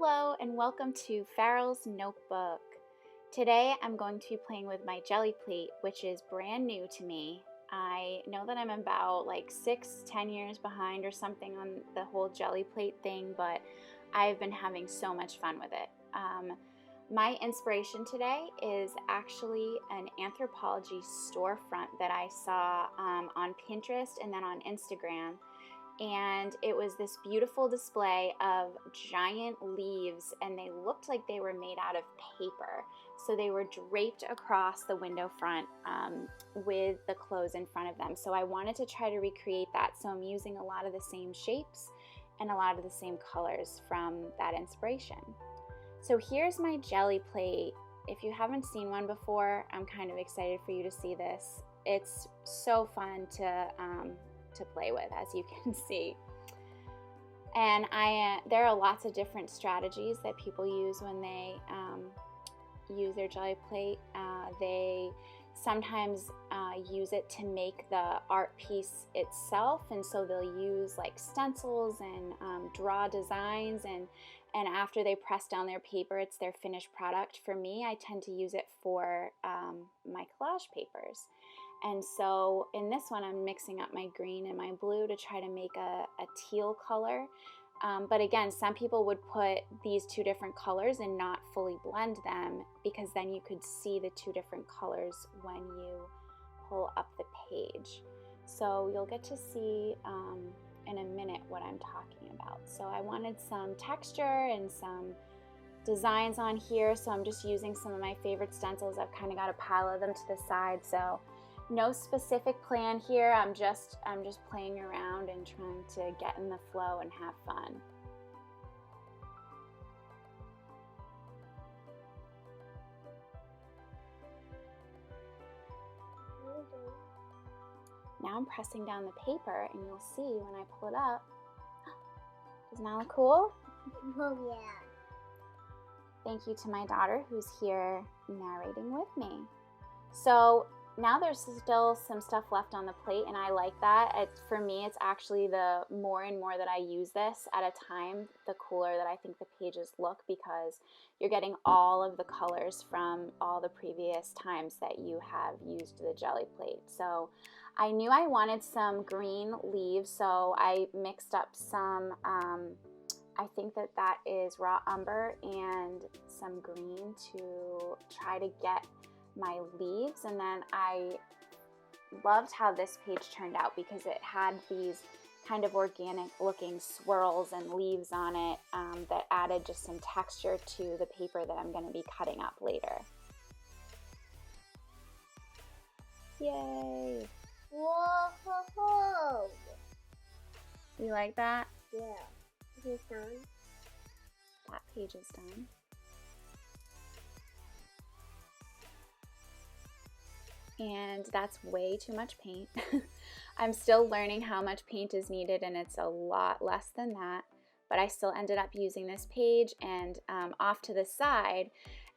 Hello and welcome to Farrell's Notebook. Today I'm going to be playing with my jelly plate, which is brand new to me. I know that I'm about like 6-10 years behind or something on the whole jelly plate thing, but I've been having so much fun with it. My inspiration today is actually an Anthropologie storefront that I saw on Pinterest and then on Instagram. And it was this beautiful display of giant leaves, and they looked like they were made out of paper. So they were draped across the window front with the clothes in front of them. So I wanted to try to recreate that. So I'm using a lot of the same shapes and a lot of the same colors from that inspiration. So here's my jelly plate. If you haven't seen one before, I'm kind of excited for you to see this. It's so fun to play with, as you can see. And there are lots of different strategies that people use when they use their jelly plate. They sometimes use it to make the art piece itself, and so they'll use like stencils and draw designs, and after they press down their paper, it's their finished product. For me, I tend to use it for my collage papers. And so in this one, I'm mixing up my green and my blue to try to make a teal color. But again, some people would put these two different colors and not fully blend them, because then you could see the two different colors when you pull up the page. So you'll get to see in a minute what I'm talking about. So I wanted some texture and some designs on here, so I'm just using some of my favorite stencils. I've kind of got a pile of them to the side, so no specific plan here. I'm just playing around and trying to get in the flow and have fun. Now I'm pressing down the paper, and you'll see when I pull it up. Doesn't that look cool? Oh yeah. Thank you to my daughter who's here narrating with me. So now there's still some stuff left on the plate, and I like that. For me, it's actually the more and more that I use this at a time, the cooler that I think the pages look, because you're getting all of the colors from all the previous times that you have used the jelly plate. So I knew I wanted some green leaves, so I mixed up some, I think that is raw umber and some green to try to get my leaves. And then I loved how this page turned out, because it had these kind of organic looking swirls and leaves on it that added just some texture to the paper that I'm going to be cutting up later. Yay! Whoa! You like that? Yeah. Is it done? That page is done. And that's way too much paint. I'm still learning how much paint is needed, and it's a lot less than that, but I still ended up using this page. And off to the side,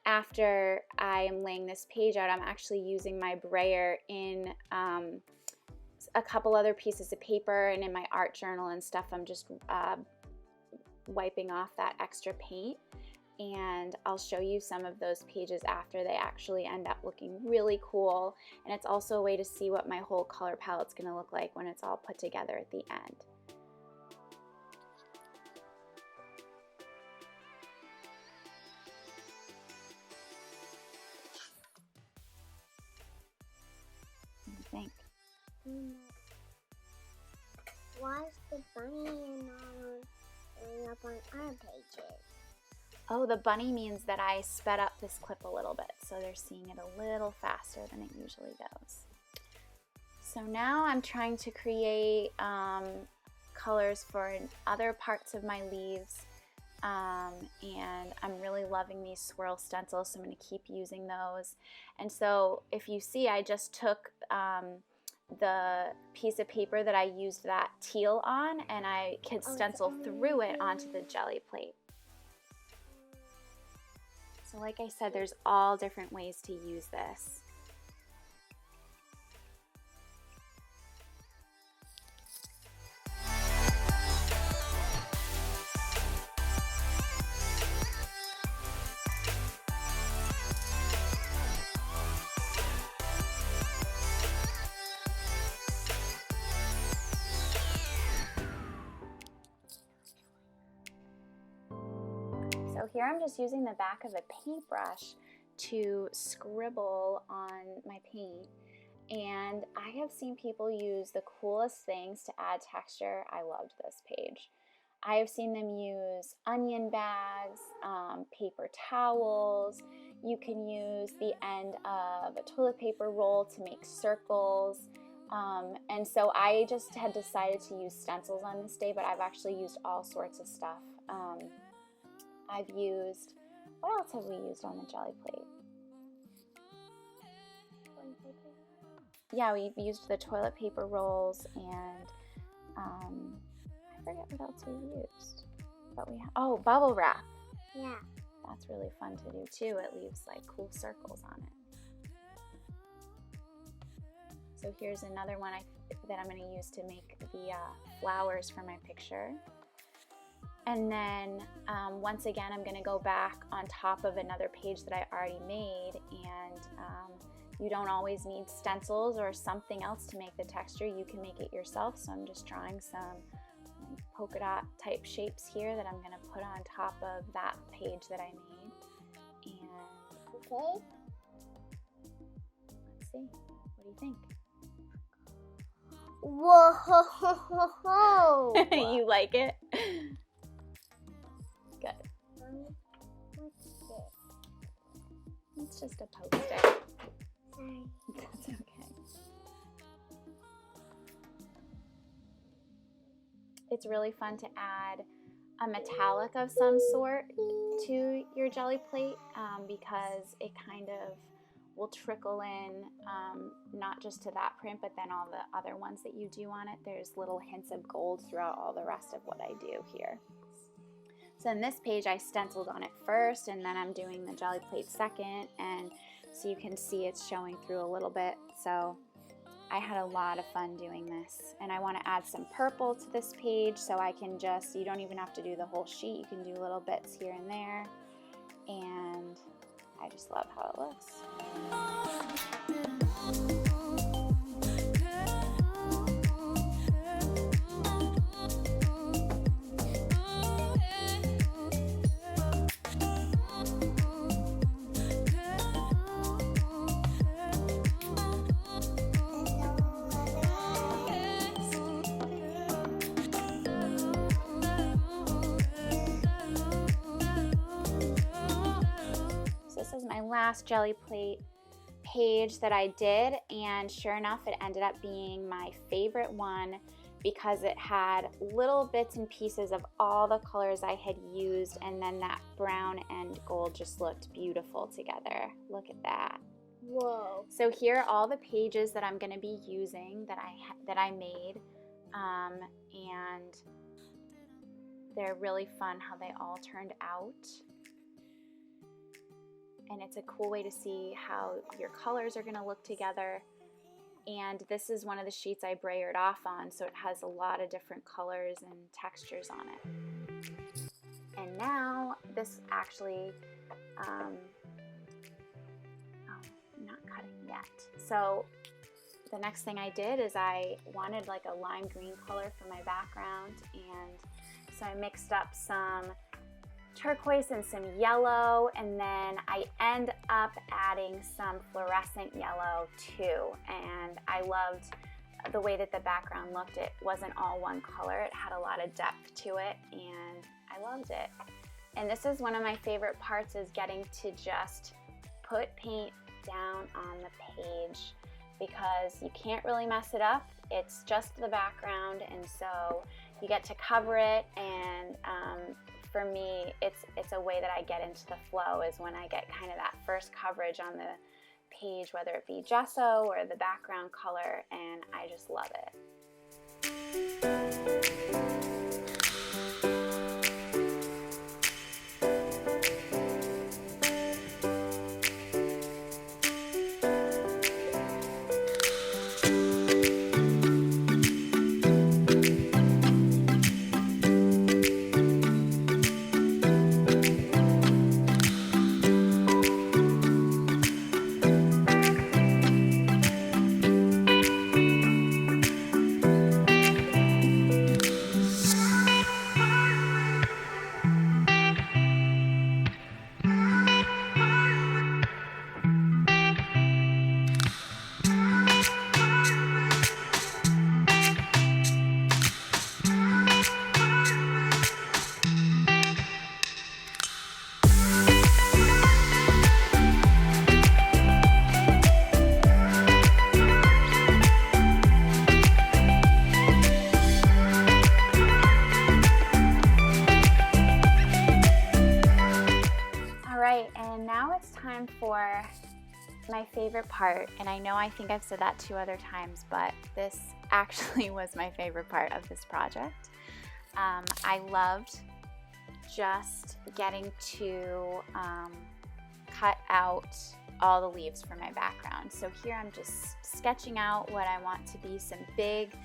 after I am laying this page out, I'm actually using my brayer in a couple other pieces of paper, and in my art journal and stuff, I'm just wiping off that extra paint. And I'll show you some of those pages after they actually end up looking really cool. And it's also a way to see what my whole color palette's going to look like when it's all put together at the end. What do you think? Why is the bunny not showing up on our pages? Oh, the bunny means that I sped up this clip a little bit, so they're seeing it a little faster than it usually goes. So now I'm trying to create colors for other parts of my leaves, and I'm really loving these swirl stencils, so I'm going to keep using those. And so if you see, I just took the piece of paper that I used that teal on, and I could stencil through it onto the jelly plate. So like I said, there's all different ways to use this. So here I'm just using the back of a paintbrush to scribble on my paint. And I have seen people use the coolest things to add texture. I loved this page. I have seen them use onion bags, paper towels. You can use the end of a toilet paper roll to make circles. And so I just had decided to use stencils on this day, but I've actually used all sorts of stuff. I've used, what else have we used on the jelly plate? Yeah, we've used the toilet paper rolls, and I forget what else we used. But we have, oh, bubble wrap. Yeah. That's really fun to do too. It leaves like cool circles on it. So here's another one that I'm going to use to make the flowers for my picture. And then once again, I'm going to go back on top of another page that I already made, and you don't always need stencils or something else to make the texture. You can make it yourself. So I'm just drawing some like polka dot type shapes here that I'm going to put on top of that page that I made. And Okay. let's see, what do you think? Whoa! You like it? Good. What's this? It's just a post-it. Sorry. That's okay. It's really fun to add a metallic of some sort to your jelly plate because it kind of will trickle in not just to that print, but then all the other ones that you do on it. There's little hints of gold throughout all the rest of what I do here. So in this page, I stenciled on it first, and then I'm doing the jelly plate second, and so you can see it's showing through a little bit. So I had a lot of fun doing this, and I want to add some purple to this page, so I can just, you don't even have to do the whole sheet, you can do little bits here and there, and I just love how it looks. This is my last jelly plate page that I did, and sure enough, it ended up being my favorite one because it had little bits and pieces of all the colors I had used, and then that brown and gold just looked beautiful together. Look at that. Whoa. So here are all the pages that I'm going to be using that I made, and they're really fun how they all turned out. And it's a cool way to see how your colors are going to look together. And this is one of the sheets I brayered off on, so it has a lot of different colors and textures on it. And now this actually, I'm not cutting yet. So the next thing I did is I wanted like a lime green color for my background, and so I mixed up some turquoise and some yellow, and then I end up adding some fluorescent yellow too. And I loved the way that the background looked. It wasn't all one color, it had a lot of depth to it, and I loved it. And this is one of my favorite parts, is getting to just put paint down on the page, because you can't really mess it up. It's just the background, and so you get to cover it. And for me, it's a way that I get into the flow, is when I get kind of that first coverage on the page, whether it be gesso or the background color, and I just love it. And now it's time for my favorite part, and I think I've said that 2 other times, but this actually was my favorite part of this project. I loved just getting to cut out all the leaves for my background. So here I'm just sketching out what I want to be some big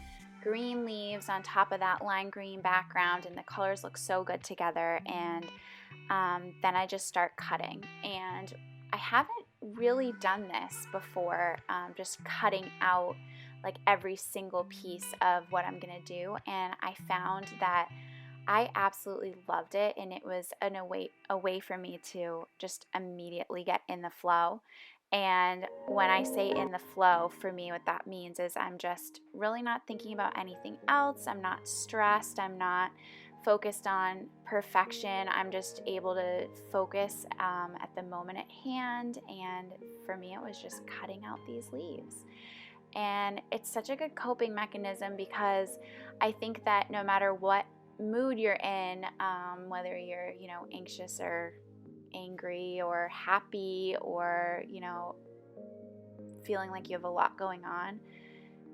green leaves on top of that lime green background, and the colors look so good together. And then I just start cutting, and I haven't really done this before, just cutting out like every single piece of what I'm gonna do, and I found that I absolutely loved it, and it was a way for me to just immediately get in the flow. And when I say in the flow, for me what that means is I'm just really not thinking about anything else. I'm not stressed. I'm not focused on perfection. I'm just able to focus at the moment at hand. And for me, it was just cutting out these leaves. And it's such a good coping mechanism, because I think that no matter what mood you're in, whether you're, anxious or angry or happy or, feeling like you have a lot going on,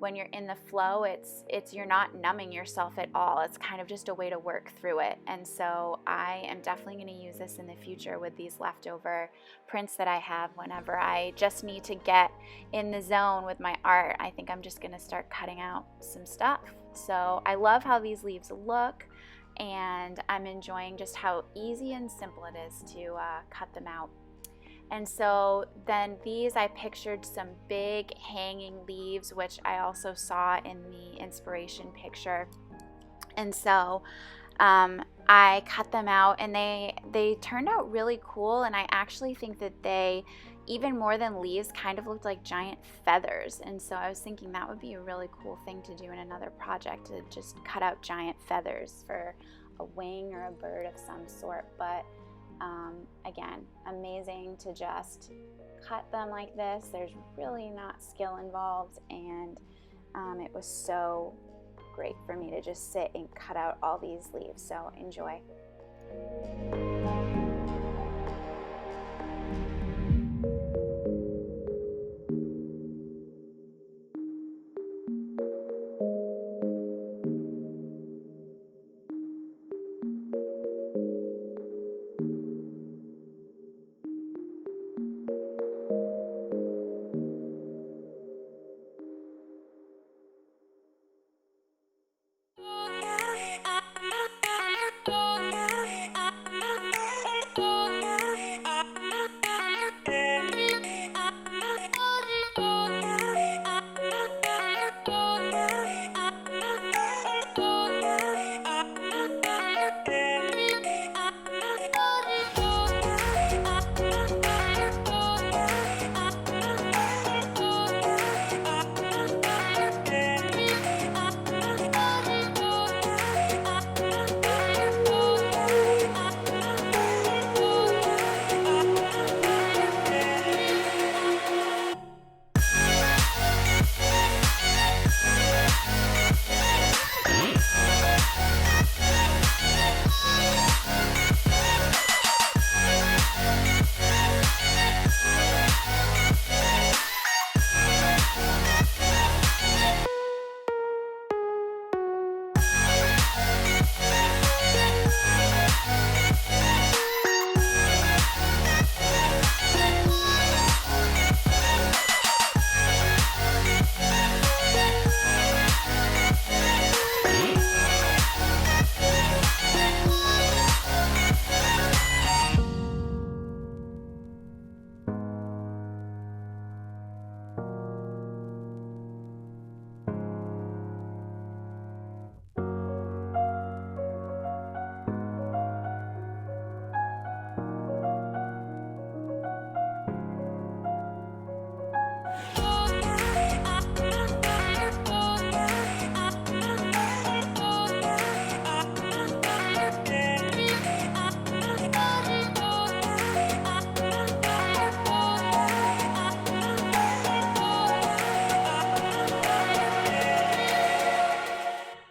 when you're in the flow, it's you're not numbing yourself at all. It's kind of just a way to work through it. And so I am definitely going to use this in the future with these leftover prints that I have. Whenever I just need to get in the zone with my art, I think I'm just going to start cutting out some stuff. So I love how these leaves look, and I'm enjoying just how easy and simple it is to cut them out. And so then these, I pictured some big hanging leaves, which I also saw in the inspiration picture. And so I cut them out, and they turned out really cool. And I actually think that they, even more than leaves, kind of looked like giant feathers. And so I was thinking that would be a really cool thing to do in another project, to just cut out giant feathers for a wing or a bird of some sort. But again, amazing to just cut them like this. There's really not skill involved, and it was so great for me to just sit and cut out all these leaves. So enjoy.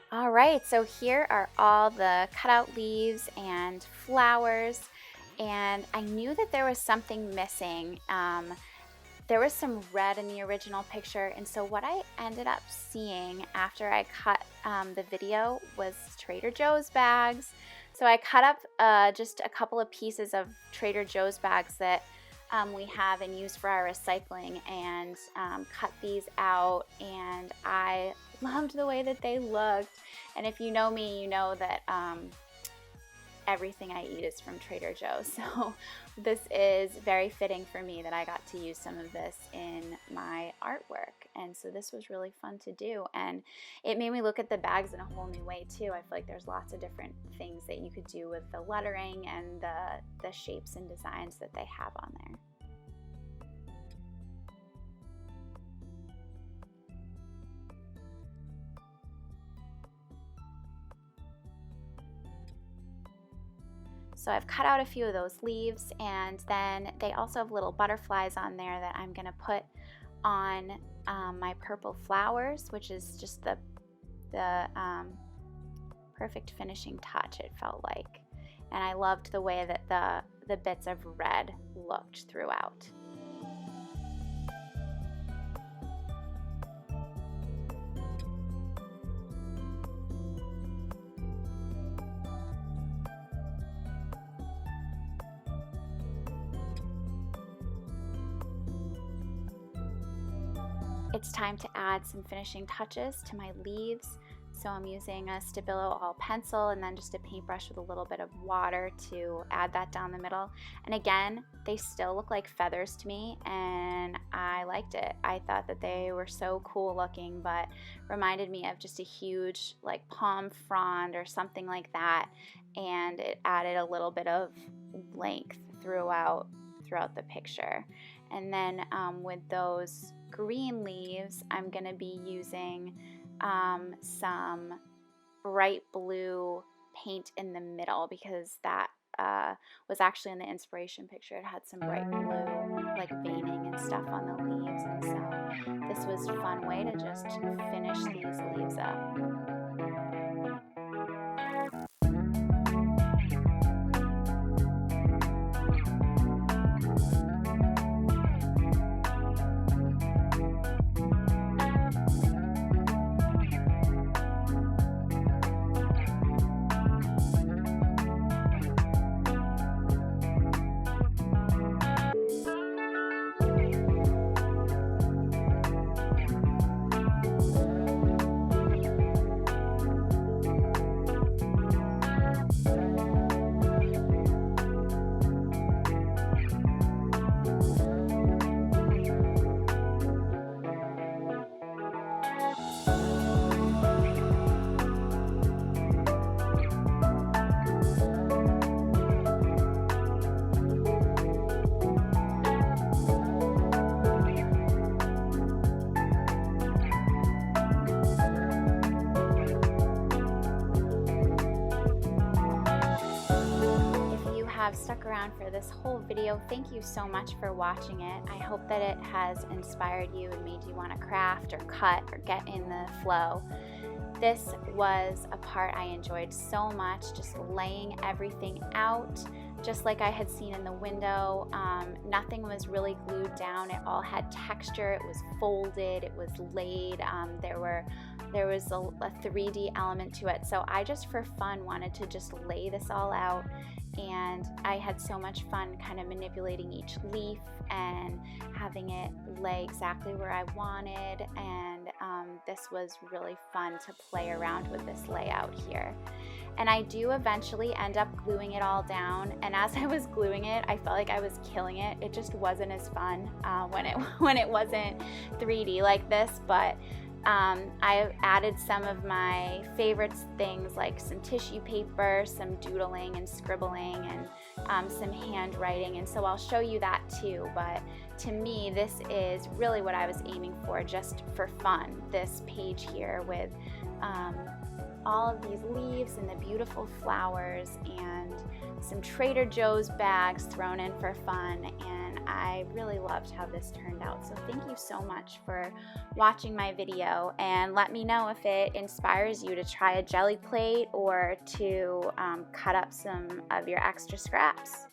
All right, so here are all the cutout leaves and flowers, and I knew that there was something missing. There was some red in the original picture, and so what I ended up seeing after I cut the video was Trader Joe's bags. So I cut up just a couple of pieces of Trader Joe's bags that we have and use for our recycling, and cut these out, and I loved the way that they looked. And if you know me, you know that everything I eat is from Trader Joe's, so this is very fitting for me that I got to use some of this in my artwork. And so this was really fun to do, and it made me look at the bags in a whole new way too. I feel like there's lots of different things that you could do with the lettering and the shapes and designs that they have on there. So I've cut out a few of those leaves, and then they also have little butterflies on there that I'm gonna put on my purple flowers, which is just the perfect finishing touch, it felt like. And I loved the way that the bits of red looked throughout. It's time to add some finishing touches to my leaves. So I'm using a Stabilo all pencil and then just a paintbrush with a little bit of water to add that down the middle. And again, they still look like feathers to me, and I liked it. I thought that they were so cool looking, but reminded me of just a huge like palm frond or something like that. And it added a little bit of length throughout the picture. And then with those green leaves, I'm going to be using some bright blue paint in the middle, because that was actually in the inspiration picture. It had some bright blue like veining and stuff on the leaves, and so this was a fun way to just finish these leaves up. Have stuck around for this whole video, thank you so much for watching it. I hope that it has inspired you and made you want to craft or cut or get in the flow. This was a part I enjoyed so much, just laying everything out just like I had seen in the window. Nothing was really glued down. It all had texture. It was folded. It was laid. There was a 3D element to it. So I just for fun wanted to just lay this all out, and I had so much fun kind of manipulating each leaf and having it lay exactly where I wanted, and this was really fun to play around with this layout here. And I do eventually end up gluing it all down, and as I was gluing it, I felt like I was killing it. It just wasn't as fun when it wasn't 3D like this, but I added some of my favorite things like some tissue paper, some doodling and scribbling, and some handwriting, and so I'll show you that too. But to me, this is really what I was aiming for, just for fun. This page here with all of these leaves and the beautiful flowers and some Trader Joe's bags thrown in for fun, and I really loved how this turned out. So thank you so much for watching my video, and let me know if it inspires you to try a jelly plate or to cut up some of your extra scraps.